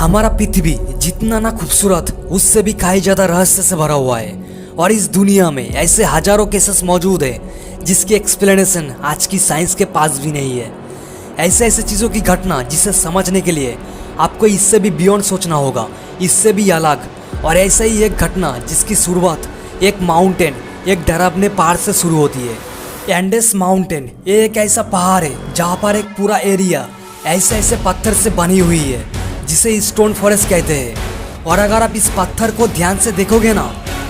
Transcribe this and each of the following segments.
हमारा पृथ्वी जितना ना खूबसूरत उससे भी कहीं ज्यादा रहस्य से भरा हुआ है। और इस दुनिया में ऐसे हजारों केसेस मौजूद है जिसकी एक्सप्लेनेशन आज की साइंस के पास भी नहीं है। ऐसे ऐसे चीज़ों की घटना जिसे समझने के लिए आपको इससे भी बियॉन्ड सोचना होगा, इससे भी अलग। और ऐसा ही एक घटना जिसकी शुरुआत एक माउंटेन, एक डरावने पहाड़ से शुरू होती है। एंडेस माउंटेन ये एक ऐसा पहाड़ है जहाँ पर एक पूरा एरिया ऐसे ऐसे पत्थर से बनी हुई है जिसे स्टोन फॉरेस्ट कहते हैं। और अगर आप इस पत्थर को ध्यान से देखोगे ना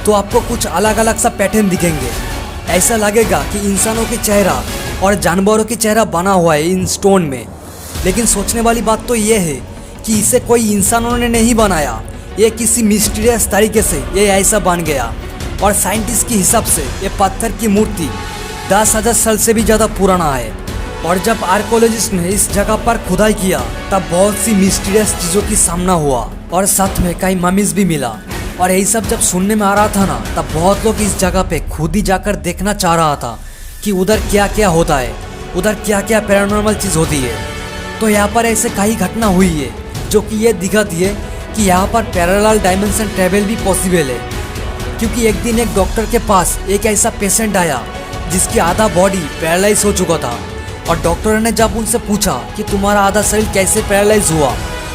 तो आपको कुछ अलग अलग सा पैटर्न दिखेंगे। ऐसा लगेगा कि इंसानों के चेहरा और जानवरों के चेहरा बना हुआ है इन स्टोन में। लेकिन सोचने वाली बात तो ये है कि इसे कोई इंसानों ने नहीं बनाया, ये किसी मिस्टीरियस तरीके से ये ऐसा बन गया। और साइंटिस्ट के हिसाब से ये पत्थर की मूर्ति 10,000 साल से भी ज़्यादा पुराना है। और जब आर्कोलॉजिस्ट ने इस जगह पर खुदाई किया तब बहुत सी मिस्टीरियस चीज़ों की सामना हुआ और साथ में कई ममीज भी मिला। और यही सब जब सुनने में आ रहा था ना तब बहुत लोग इस जगह पे खुद ही जाकर देखना चाह रहा था कि उधर क्या क्या होता है, उधर क्या क्या पैरानॉर्मल चीज़ होती है। तो यहाँ पर ऐसे कई घटना हुई है जो कि ये दिखाती है कि यहाँ पर पैरेलल डायमेंशन ट्रेवल भी पॉसिबल है। क्योंकि एक दिन एक डॉक्टर के पास एक ऐसा पेशेंट आया जिसकी आधा बॉडी पैरालाइज हो चुका था। और डॉक्टर ने जब उनसे पूछा कि तुम्हारा आधा शरीर कैसे पैरालाइज हुआ,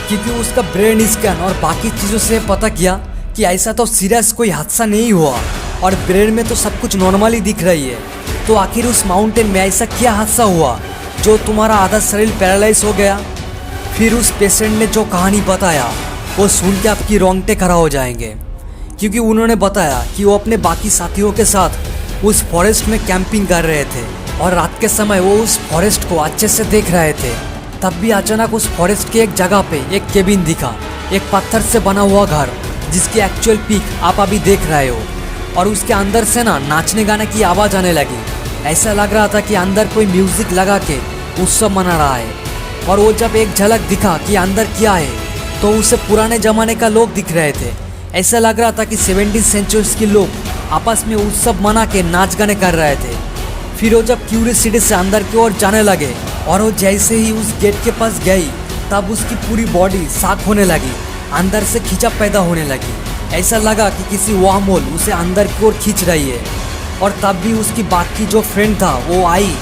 क्योंकि उसका ब्रेन स्कैन और बाकी चीज़ों से पता किया कि ऐसा तो सीरियस कोई हादसा नहीं हुआ और ब्रेन में तो सब कुछ नॉर्मली दिख रही है, तो आखिर उस माउंटेन में ऐसा क्या हादसा हुआ जो तुम्हारा आधा शरीर पैरालाइज हो गया। फिर उस पेशेंट ने जो कहानी बताया वो सुन के आपकी रोंगटे खड़ा हो जाएंगे। क्योंकि उन्होंने बताया कि वो अपने बाकी साथियों के साथ उस फॉरेस्ट में कैंपिंग कर रहे थे और रात के समय वो उस फॉरेस्ट को अच्छे से देख रहे थे। तब भी अचानक उस फॉरेस्ट के एक जगह पे एक केबिन दिखा, एक पत्थर से बना हुआ घर जिसकी एक्चुअल पीक आप अभी देख रहे हो। और उसके अंदर से ना नाचने गाने की आवाज़ आने लगी। ऐसा लग रहा था कि अंदर कोई म्यूजिक लगा के उत्सव मना रहा है। और वो जब एक झलक दिखा कि अंदर क्या है तो उसे पुराने ज़माने का लोग दिख रहे थे। ऐसा लग रहा था कि 17वीं सेंचुरी के लोग आपस में उत्सव मना के नाच गाने कर रहे थे। फिर वो जब क्यूरियोसिटी से अंदर की ओर जाने लगे और वो जैसे ही उस गेट के पास गई तब उसकी पूरी बॉडी शाक होने लगी, अंदर से खिंचाव पैदा होने लगी। ऐसा लगा कि किसी वार्महोल उसे अंदर की ओर खींच रही है। और तब भी उसकी बाकी जो फ्रेंड था वो आई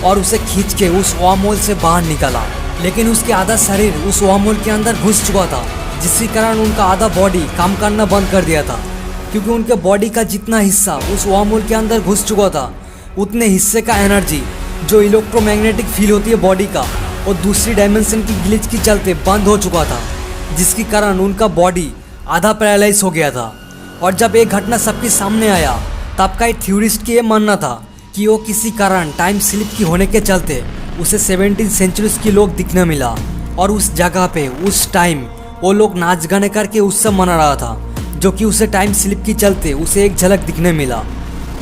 और उसे खींच के उस वार्महोल से बाहर निकला। लेकिन उसके आधा शरीर उस वार्महोल के अंदर घुस चुका था, जिसके कारण उनका आधा बॉडी काम करना बंद कर दिया था। क्योंकि उनके बॉडी का जितना हिस्सा उस वार्महोल के अंदर घुस चुका था उतने हिस्से का एनर्जी जो इलेक्ट्रोमैग्नेटिक फील होती है बॉडी का और दूसरी डायमेंशन की ग्लिच के चलते बंद हो चुका था, जिसके कारण उनका बॉडी आधा पैरालाइज हो गया था। और जब एक घटना सबके सामने आया तब का एक थ्योरिस्ट की ये मानना था कि वो किसी कारण टाइम स्लिप की होने के चलते उसे 17वीं सेंचुरी के लोग दिखने मिला। और उस जगह पे उस टाइम वो लोग नाच गाने करके उत्सव मना रहा था, जो कि उसे टाइम स्लिप के चलते उसे एक झलक दिखने मिला।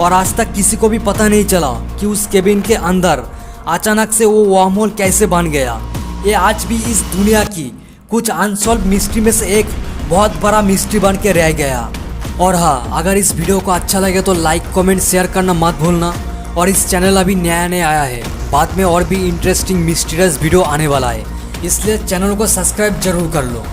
और आज तक किसी को भी पता नहीं चला कि उस केबिन के अंदर अचानक से वो वार्महोल कैसे बन गया। ये आज भी इस दुनिया की कुछ अनसॉल्व मिस्ट्री में से एक बहुत बड़ा मिस्ट्री बन के रह गया। और हाँ, अगर इस वीडियो को अच्छा लगे तो लाइक कमेंट शेयर करना मत भूलना। और इस चैनल अभी नया नया आया है, बाद में और भी इंटरेस्टिंग मिस्टीरियस वीडियो आने वाला है, इसलिए चैनल को सब्सक्राइब जरूर कर लो।